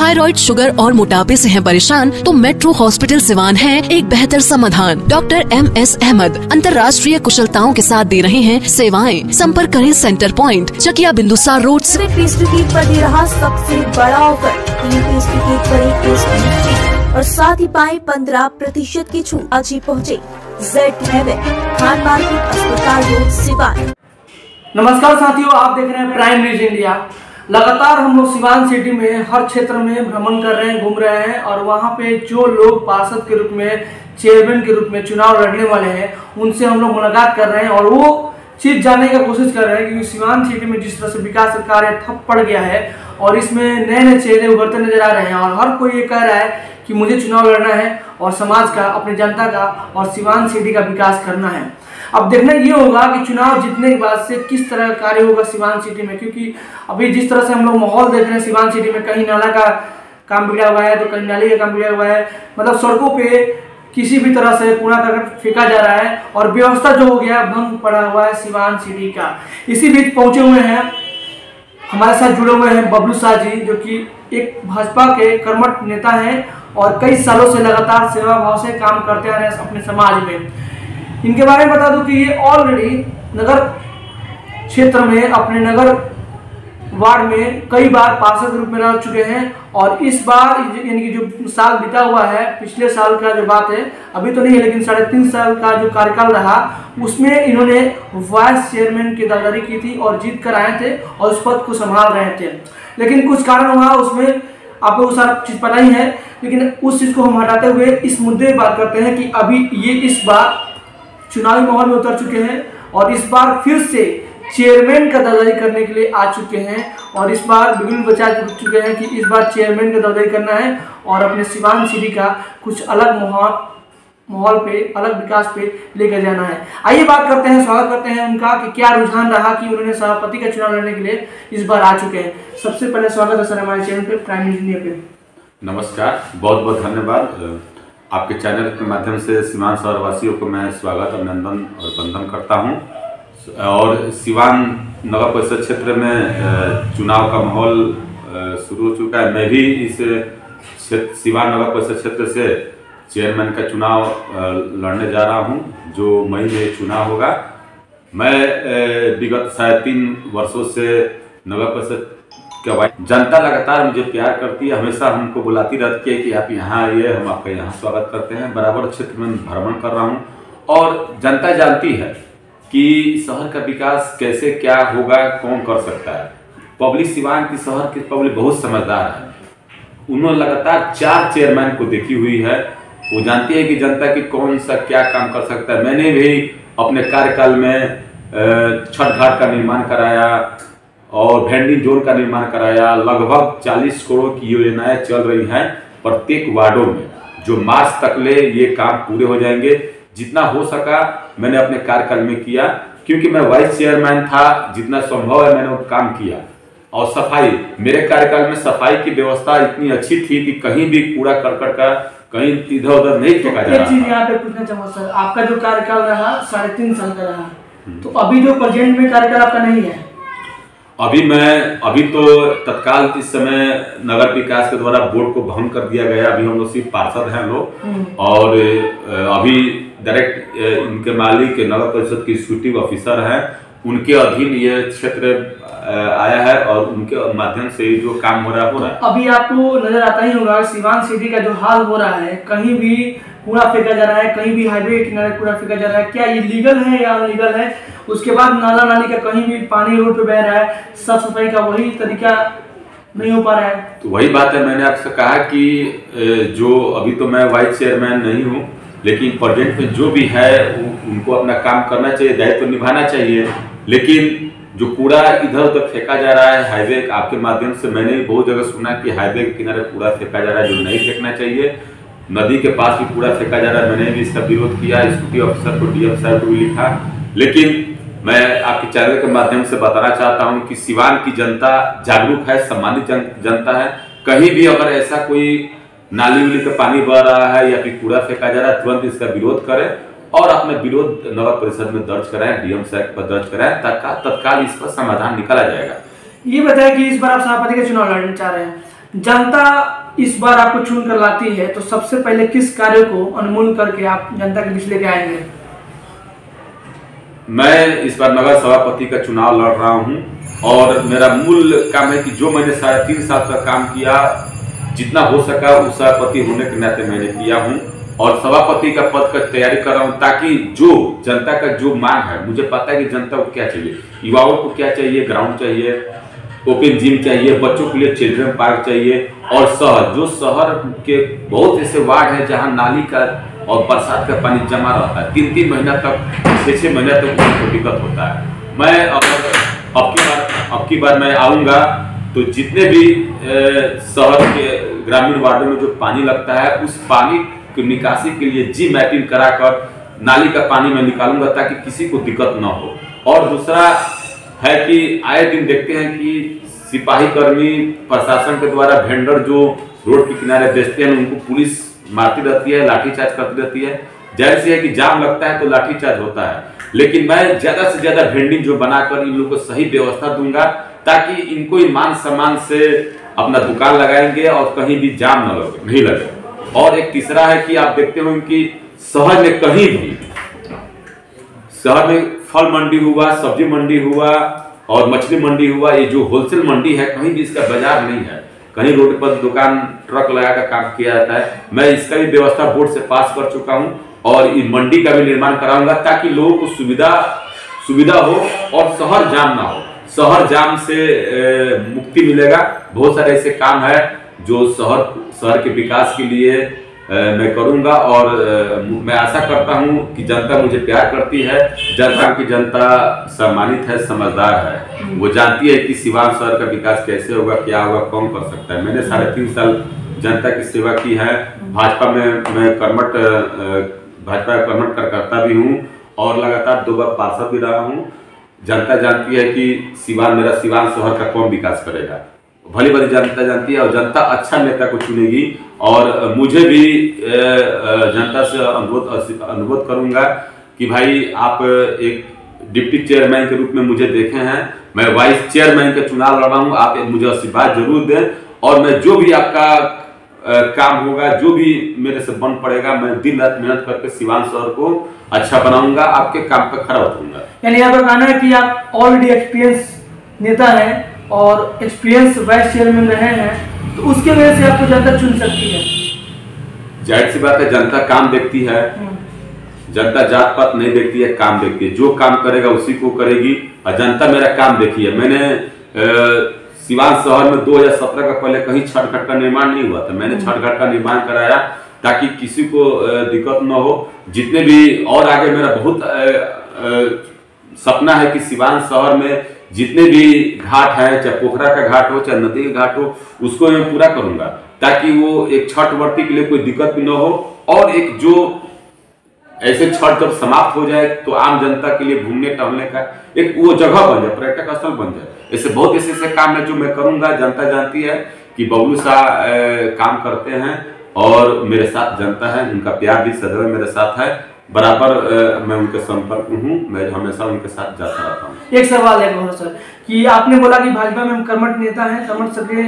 Thyroid, sugar और मोटापे से हैं परेशान तो मेट्रो हॉस्पिटल सिवान है एक बेहतर समाधान। डॉक्टर MS अहमद अंतर्राष्ट्रीय कुशलताओं के साथ दे रहे हैं सेवाएं। संपर्क करें centre point, Chakia Bindusar road. Pastry cake पर दे रहा सबसे बड़ा ऑफर। 3 पेस्ट्री केक पर 1 पेस्ट्री फ्री और साथ ही पाए 15% की छूट। आज ही पहुँचे Z हेवन, खान मार्केट, अस्पताल रोड, सिवान। नमस्कार साथियों, आप देख रहे हैं प्राइम न्यूज इंडिया। लगातार हम लोग सिवान सिटी में हर क्षेत्र में भ्रमण कर रहे हैं, घूम रहे हैं और वहाँ पे जो लोग पार्षद के रूप में, चेयरमैन के रूप में चुनाव लड़ने वाले हैं उनसे हम लोग मुलाकात कर रहे हैं और वो चीज़ जानने की कोशिश कर रहे हैं कि सिवान सिटी में जिस तरह से विकास का कार्य ठप पड़ गया है और इसमें नए नए चेहरे उभरते नजर आ रहे हैं और हर कोई ये कह रहा है कि मुझे चुनाव लड़ना है और समाज का, अपनी जनता का और सिवान सिटी का विकास करना है। अब देखना ये होगा कि चुनाव जीतने के बाद से किस तरह का कार्य होगा सिवान सिटी में, क्योंकि अभी जिस तरह से हम लोग माहौल देख रहे हैं सिवान सिटी में, कहीं नाला का काम बिगड़ा हुआ है तो कहीं नाली का काम बिगड़ा हुआ है। मतलब सड़कों पे किसी भी तरह से कूड़ा करकट फेंका जा रहा है और व्यवस्था जो हो गया भंग पड़ा हुआ है सिवान सिटी का। इसी बीच पहुंचे हुए हैं, हमारे साथ जुड़े हुए हैं बबलू शाह जी, जो कि एक भाजपा के कर्मठ नेता हैं और कई सालों से लगातार सेवा भाव से काम करते आ रहे हैं अपने समाज में। इनके बारे में बता दूं कि ये ऑलरेडी नगर क्षेत्र में, अपने नगर वार्ड में कई बार पार्षद के रूप में रह चुके हैं और इस बार यानी कि जो साल बीता हुआ है, पिछले साल का जो बात है, अभी तो नहीं है लेकिन 3.5 साल का जो कार्यकाल रहा उसमें इन्होंने वाइस चेयरमैन की दावेदारी की थी और जीत कर आए थे और उस पद को संभाल रहे थे। लेकिन कुछ कारण हुआ, उसमें आपको वो सारा चीज़ पता ही है। लेकिन उस चीज़ को हम हटाते हुए इस मुद्दे पर बात करते हैं कि अभी ये इस बार चुनावी माहौल में उतर चुके हैं और इस बार फिर से चेयरमैन का दावेदारी करने के लिए आ चुके हैं और इस बार बिल्कुल बचा चुके हैं कि इस बार चेयरमैन का दावेदारी करना है और अपने सिवान सिटी का कुछ अलग माहौल पे, अलग विकास पे लेकर जाना है। आइए बात करते हैं, स्वागत करते हैं उनका कि क्या रुझान रहा कि उन्होंने सभापति का चुनाव लड़ने के लिए इस बार आ चुके हैं। सबसे पहले स्वागत है सर हमारे चैनल पे, प्राइम न्यूज इंडिया पे। नमस्कार, बहुत बहुत धन्यवाद। आपके चैनल के माध्यम से सिवान शहर वासियों को मैं स्वागत, अभिनंदन और वंदन करता हूं। और सिवान नगर परिषद क्षेत्र में चुनाव का माहौल शुरू हो चुका है। मैं भी इस सिवान नगर परिषद क्षेत्र से चेयरमैन का चुनाव लड़ने जा रहा हूं, जो मई में चुनाव होगा। मैं विगत 3.5 वर्षों से नगर परिषद जनता लगातार मुझे प्यार करती है, हमेशा हमको बुलाती रहती है कि आप यहाँ आइए, हम आपका यहाँ स्वागत करते हैं। बराबर क्षेत्र में भ्रमण कर रहा हूँ और जनता जानती है कि शहर का विकास कैसे क्या होगा, कौन कर सकता है। पब्लिक सिवान की, शहर की पब्लिक बहुत समझदार है। उन्होंने लगातार 4 चेयरमैन को देखी हुई है, वो जानती है कि जनता की कौन सा क्या काम कर सकता है। मैंने भी अपने कार्यकाल में छठ घाट का निर्माण कराया और वेंडिंग जोन का निर्माण कराया। लगभग 40 करोड़ की योजनाएं चल रही हैं प्रत्येक वार्डों में, जो मार्च तक ले ये काम पूरे हो जाएंगे। जितना हो सका मैंने अपने कार्यकाल में किया, क्योंकि मैं वाइस चेयरमैन था, जितना संभव है मैंने वो काम किया। और सफाई, मेरे कार्यकाल में सफाई की व्यवस्था इतनी अच्छी थी कि कहीं भी कूड़ा करकट का कहीं इधर उधर नहीं फेंका जा रहा। एक चीज यहाँ पे पूछना चाहूँगा सर, आपका जो कार्यकाल रहा 3.5 साल का रहा, तो अभी जो प्रेजेंट में कार्यकाल आपका नहीं है? अभी तो तत्काल इस समय नगर विकास के द्वारा बोर्ड को भंग कर दिया गया। अभी हम लोग सिर्फ पार्षद हैं लोग और अभी डायरेक्ट इनके मालिक नगर परिषद के एग्जीक्यूटिव ऑफिसर हैं, उनके अधीन ये क्षेत्र आया है और उनके माध्यम से जो काम हो रहा है। अभी आपको नजर आता ही होगा सिवान सिटी का जो हाल हो रहा है, कहीं भी कूड़ा फेंका जा रहा है, कहीं भी हाईवे किनारे कूड़ा फेंका जा रहा है। क्या ये लीगल है या अनलीगल है? उसके बाद नाला नाली का कहीं भी पानी रोड पे बह रहा है, साफ सफाई का वही तरीका नहीं हो पा रहा है। तो वही बात है, मैंने आपसे कहा कि जो अभी तो मैं वाइस चेयरमैन नहीं हूँ, लेकिन प्रेजेंट में जो भी है उनको अपना काम करना चाहिए, दायित्व तो निभाना चाहिए। लेकिन जो कूड़ा इधर उधर फेंका जा रहा है हाईवे, आपके माध्यम से मैंने भी बहुत जगह सुना कि हाईवे के किनारे कूड़ा फेंका जा रहा है, जो नहीं फेंकना चाहिए। नदी के पास भी कूड़ा फेंका जा रहा है, मैंने भी इसका विरोध किया, एग्जीक्यूटिव ऑफिसर को, डीएम साहब को भी लिखा। लेकिन मैं आपके चैनल के माध्यम से बताना चाहता हूं कि सिवान की जनता जागरूक है, सम्मानित जनता है। कहीं भी अगर ऐसा कोई नाली उली का पानी बह रहा है या फिर कूड़ा फेंका जा रहा है, तुरंत इसका विरोध करें और अपने विरोध नगर परिषद में दर्ज कराएं, डीएम साहब पर दर्ज कराएं, तत्काल इस पर समाधान निकाला जाएगा। ये बताया कि इस बार आप सभापति का चुनाव लड़ना चाह रहे हैं, जनता इस बार आपको चुन कर लाती है तो सबसे पहले किस कार्य को अनुमूल करके आप जनता के बीच लेके आएंगे? मैं इस बार नगर सभापति का चुनाव लड़ रहा हूं और मेरा मूल काम है कि जो मैंने 3.5 साल का काम किया, जितना हो सका उस सभापति होने के नाते मैंने किया हूं और सभापति का पद का तैयारी कर रहा हूं, ताकि जो जनता का जो मांग है, मुझे पता है कि जनता को क्या चाहिए, युवाओं को क्या चाहिए, ग्राउंड चाहिए, ओपन जिम चाहिए, बच्चों के लिए चिल्ड्रन पार्क चाहिए और शहर के बहुत ऐसे वार्ड है जहां नाली का और बरसात का पानी जमा रहता है, 3-3 महीना तक, 6-6 महीना तक उनको दिक्कत होता है। मैं अब की बार मैं आऊंगा तो जितने भी शहर के ग्रामीण वार्डों में जो पानी लगता है उस पानी की निकासी के लिए जी मैपिंग कराकर नाली का पानी मैं निकालूंगा ताकि किसी को दिक्कत ना हो। और दूसरा है कि आए दिन देखते हैं कि सिपाही कर्मी प्रशासन के द्वारा वेंडर जो रोड के किनारे बेचते हैं उनको पुलिस मारती रहती है, लाठीचार्ज करती रहती है। जाहिर सी है कि जाम लगता है तो लाठीचार्ज होता है, लेकिन मैं ज्यादा से ज्यादा वेंडिंग जो बनाकर इन लोगों को सही व्यवस्था दूंगा ताकि इनको मान सम्मान से अपना दुकान लगाएंगे और कहीं भी जाम नहीं लगे। और एक तीसरा है कि आप देखते हो कि शहर में कहीं भी, शहर में फल मंडी हुआ, सब्जी मंडी हुआ और मछली मंडी हुआ, ये जो होलसेल मंडी है कहीं भी इसका बाजार नहीं है, कहीं रोड पर दुकान ट्रक लगाकर काम किया जाता है। मैं इसका भी व्यवस्था बोर्ड से पास कर चुका हूं और इस मंडी का भी निर्माण कराऊंगा ताकि लोगों को सुविधा हो और शहर जाम ना हो, शहर जाम से मुक्ति मिलेगा। बहुत सारे ऐसे काम है जो शहर के विकास के लिए मैं करूंगा और मैं आशा करता हूं कि जनता मुझे प्यार करती है, जनता सम्मानित है, समझदार है, वो जानती है कि सिवान शहर का विकास कैसे होगा, क्या होगा, कौन कर सकता है। मैंने 3.5 साल जनता की सेवा की है, भाजपा में मैं भाजपा का कर्मठ कार्यकर्ता भी हूँ और लगातार 2 बार पार्षद भी रहा हूँ। जनता जानती है कि मेरा सिवान शहर का कौन विकास करेगा, भली भली जनता जानती है और जनता अच्छा नेता को चुनेगी। और मुझे भी जनता से अनुरोध करूंगा कि भाई आप एक डिप्टी चेयरमैन के रूप में मुझे देखे हैं, मैं वाइस चेयरमैन का चुनाव लड़ रहा हूं, आप मुझे आशीर्वाद जरूर दें और मैं जो भी आपका काम होगा, जो भी मेरे से बन पड़ेगा, मैं दिन रात मेहनत करके सिवान शहर को अच्छा बनाऊंगा, आपके काम पे खड़ा उतरूंगा। यानी आपका कहना है कि आप ऑलरेडी एक्सपीरियंस नेता हैं और एक्सपीरियंस वाइस चेयरमैन रहे हैं, तो उसके वजह से आपको जनता चुन सकती है। जाहिर सी बात है, जनता काम देखती है, जनता जात पात नहीं देखती है, काम देखती है, जो काम करेगा उसी को करेगी और जनता मेरा काम देखी है। मैंने सिवान शहर में 2017 का पहले कहीं छठ घाट का निर्माण नहीं हुआ था, मैंने छठ घाट का निर्माण कराया ताकि किसी को दिक्कत न हो। जितने भी और आगे मेरा बहुत सपना है कि सिवान शहर में जितने भी घाट हैं, चाहे पोखरा का घाट हो, चाहे नदी का घाट हो, उसको मैं पूरा करूंगा ताकि वो एक छठ व्रती के लिए कोई दिक्कत भी न हो और एक जो ऐसे छठ जब समाप्त हो जाए तो आम जनता के लिए घूमने टहलने का एक वो जगह बन जाए, पर्यटक स्थल बन जाए। ऐसे बहुत ऐसे काम है जो मैं करूंगा। जनता जानती है कि बबलू शाह काम करते हैं और मेरे साथ जनता है, उनका प्यार भी सदैव मेरे साथ है, बराबर मैं उनके संपर्क में हूँ, मैं हमेशा उनके साथ जाता रहता हूँ। एक सवाल है बहुत सर कि आपने बोला कि भाजपा में हम कर्मठ नेता हैं, कर्मठ सबके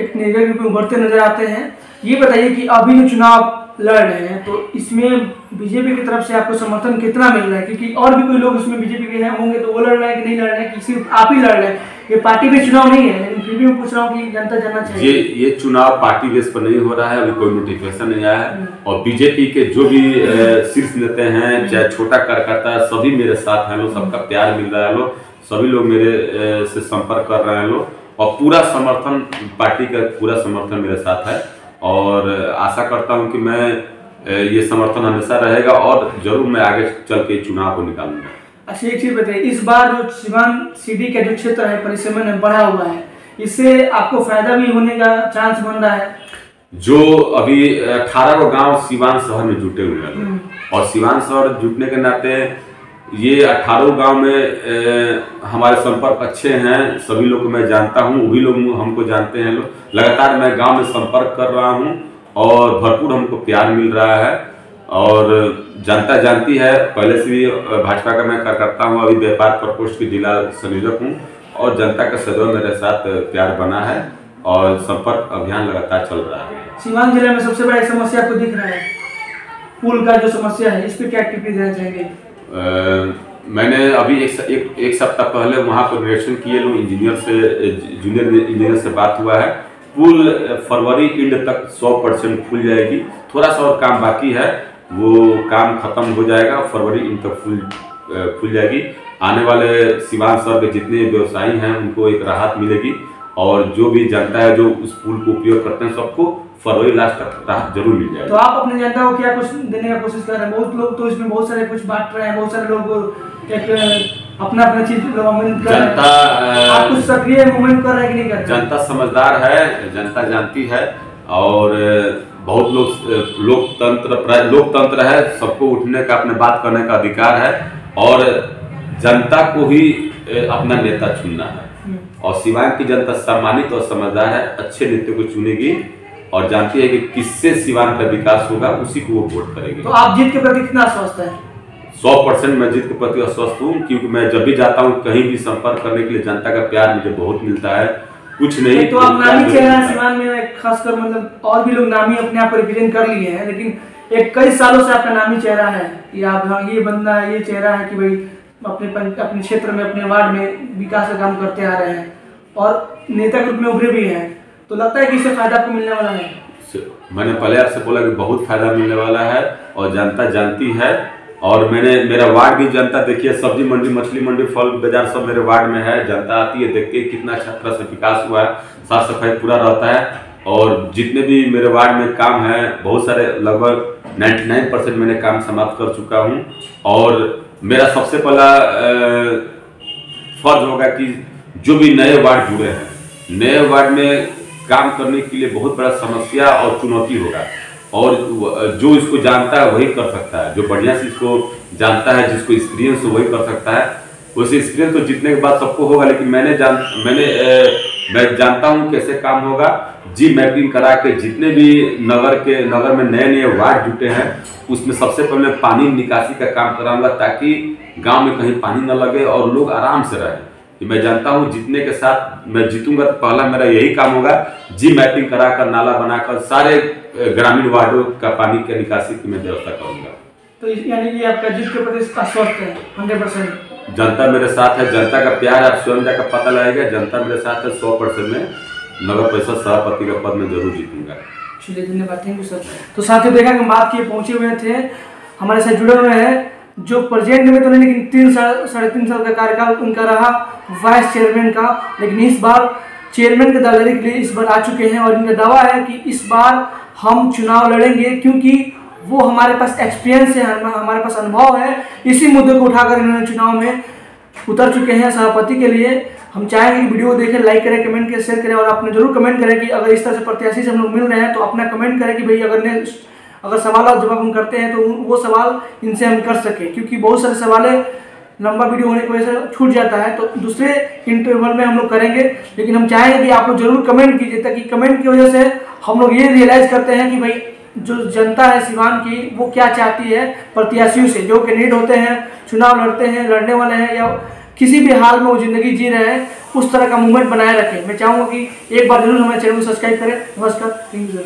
एक नेता के रूप में उभरते नजर आते हैं। ये बताइए कि अभी जो चुनाव लड़ रहे हैं तो इसमें बीजेपी की तरफ से आपको समर्थन कितना मिल रहा है? क्योंकि और भी कोई लोग इसमें बीजेपी के हैं होंगे तो वो लड़ रहे हैं कि नहीं लड़ रहे हैं, कि सिर्फ आप ही लड़ रहे हैं? ये पार्टी बेस चुनाव नहीं है, लेकिन फिर भी मैं पूछ रहा हूँ कि जनता जानना चाहिए। ये चुनाव पार्टी बेस पर नहीं हो रहा है, अभी कोई नोटिफिकेशन नहीं आया है और बीजेपी के जो भी शीर्ष नेता हैं, चाहे छोटा कार्यकर्ता, सभी मेरे साथ हैं लोग, सबका प्यार मिल रहा है लोग, सभी लोग मेरे से संपर्क कर रहे हैं लोग और पूरा समर्थन, पार्टी का पूरा समर्थन मेरे साथ है और आशा करता हूं कि मैं ये समर्थन हमेशा रहेगा और जरूर मैं आगे चल के चुनाव को निकालूंगा। अच्छा एक चीज बताइए, इस बार जो सिवान सिटी का जो क्षेत्र है परिसीमन बढ़ा हुआ है, इससे आपको फायदा भी होने का चांस बन रहा है? जो अभी 18 गांव सिवान शहर में जुटे हुए हैं और सिवान शहर जुटने के नाते ये 18 गांव में हमारे संपर्क अच्छे हैं, सभी लोग को मैं जानता हूं, वो भी लोग हमको जानते हैं लोग। लगातार मैं गांव में संपर्क कर रहा हूं और भरपूर हमको प्यार मिल रहा है और जनता जानती है, पहले से भी भाजपा का मैं कार्यकर्ता हूं, अभी व्यापार प्रकोष्ठ के जिला संयोजक हूं और जनता का सदैव मेरे साथ प्यार बना है और संपर्क अभियान लगातार चल रहा है। सीवान जिले में सबसे बड़ा समस्या आपको दिख रहा है पुल का जो समस्या है, इस पे क्या टिप्पणी देना चाहेंगे? मैंने अभी एक सप्ताह पहले वहाँ पर निरीक्षण किए, लोग जूनियर इंजीनियर से बात हुआ है। पुल फरवरी एंड तक 100% खुल जाएगी। थोड़ा सा और काम बाकी है, वो काम खत्म हो जाएगा, फरवरी एंड तक खुल जाएगी। आने वाले सीवान शहर के जितने व्यवसायी हैं उनको एक राहत मिलेगी, और जो भी जनता है जो उस पुल को उपयोग करते हैं सबको फरवरी लास्ट तक राहत जरूर मिल जाएगी। तो आप अपने जनता को क्या कुछ देने का कोशिश कर रहे हैं? बहुत लोग तो इसमें बहुत सारे कुछ बांट रहे हैं, बहुत सारे लोग एक अपना चीज मूवमेंट कर रहे हैं। जनता आप कुछ सक्रिय मूवमेंट कर रहे हैं कि नहीं कर रहे? जनता समझदार है, जनता जानती है, और बहुत लोकतंत्र है, सबको उठने का, अपने बात करने का अधिकार है, और जनता को ही अपना नेता चुनना है। और सिवान की जनता सम्मानित और समझदार है, अच्छे नेता को चुनेगी और जानती है कि किससे सिवान का विकास होगा, उसी को वो वोट करेगी। तो आप जीत के प्रति कितना आश्वस्त है? 100% मैं जीत के प्रति आश्वस्त हूँ, क्योंकि मैं जब भी जाता हूँ कहीं भी संपर्क करने के लिए जनता का प्यार मुझे बहुत मिलता है। कुछ नहीं तो आप नामी चेहरा है सिवान में, खासकर मतलब और भी लोग नामी अपने आप को रिप्रेजेंट कर लिए हैं, लेकिन एक कई सालों से आपका नामी चेहरा है कि आप ये बंदा ये चेहरा है कि भाई अपने क्षेत्र में, अपने वार्ड में विकास का काम करते आ रहे हैं और नेता के रूप में उभरे भी हैं। तो लगता है कि इससे फायदा आपको मिलने वाला है? मैंने पहले आपसे बोला कि बहुत फायदा मिलने वाला है, और जनता जानती है। और मेरा वार्ड भी जनता देखिए, सब्जी मंडी, मछली मंडी, फल बाजार सब मेरे वार्ड में है। जनता आती है, देखती है कितना अच्छा तरह से विकास हुआ है, साफ सफाई पूरा रहता है। और जितने भी मेरे वार्ड में काम है, बहुत सारे, लगभग 99% मैंने काम समाप्त कर चुका हूँ। और मेरा सबसे पहला फर्ज होगा कि जो भी नए वार्ड जुड़े हैं, नए वार्ड में काम करने के लिए बहुत बड़ा समस्या और चुनौती होगा, और जो इसको जानता है वही कर सकता है, जो बढ़िया से इसको जानता है, जिसको एक्सपीरियंस हो वही कर सकता है। वैसे एक्सपीरियंस तो जीतने के बाद सबको होगा, लेकिन मैं जानता हूँ कैसे काम होगा। जी मैपिंग करा के जितने भी नगर में नए वार्ड जुटे हैं, उसमें सबसे पहले पानी निकासी का काम कराऊंगा, ताकि गांव में कहीं पानी न लगे और लोग आराम से रहें। मैं जानता हूं जीतने के साथ मैं जीतूंगा तो पहला मेरा यही काम होगा, जी मैपिंग कराकर, नाला बनाकर सारे ग्रामीण वार्डों का पानी की निकासी की मैं व्यवस्था करूंगा। तो यानी कि आपका जीत के प्रति आश्वस्त है 100%? जनता मेरे साथ है, जनता का प्यार आप स्वयं जाकर पता लगाएगा। जनता मेरे साथ है, 100% में नगर परिषद सभापति का पद में जरूर जीतूंगा। चलिए, धन्यवाद, थैंक यू सर। तो साथियों, देखा कि बात किए पहुंचे हुए थे, हमारे साथ जुड़े हुए हैं, जो प्रेजेंट में तो नहीं, लेकिन 3-3.5 साल का कार्यकाल उनका रहा वाइस चेयरमैन का, लेकिन इस बार चेयरमैन के दावेदारी के लिए इस बार आ चुके हैं। और इनका दावा है कि इस बार हम चुनाव लड़ेंगे, क्योंकि वो हमारे पास एक्सपीरियंस है, हमारे पास अनुभव है। इसी मुद्दे को उठाकर इन्होंने चुनाव में उतर चुके हैं सभापति के लिए। हम चाहेंगे कि वीडियो देखें, लाइक करें, कमेंट करें, शेयर करें, और आपने जरूर कमेंट करें कि अगर इस तरह से प्रत्याशी से हम लोग मिल रहे हैं तो अपना कमेंट करें कि भाई अगर सवाल जवाब हम करते हैं तो वो सवाल इनसे हम कर सके, क्योंकि बहुत सारे सवाल लंबा वीडियो होने की वजह से छूट जाता है, तो दूसरे इंटरवल में हम लोग करेंगे। लेकिन हम चाहेंगे कि आप लोग जरूर कमेंट कीजिए, ताकि कमेंट की वजह से हम लोग ये रियलाइज करते हैं कि भाई जो जनता है सिवान की, वो क्या चाहती है प्रत्याशियों से, जो कैंडिडेट होते हैं, चुनाव लड़ते हैं, लड़ने वाले हैं, या किसी भी हाल में वो जिंदगी जी रहे हैं, उस तरह का मूवमेंट बनाए रखें। मैं चाहूँगा कि एक बार जरूर हमारे चैनल को सब्सक्राइब करें। नमस्कार, थैंक यू।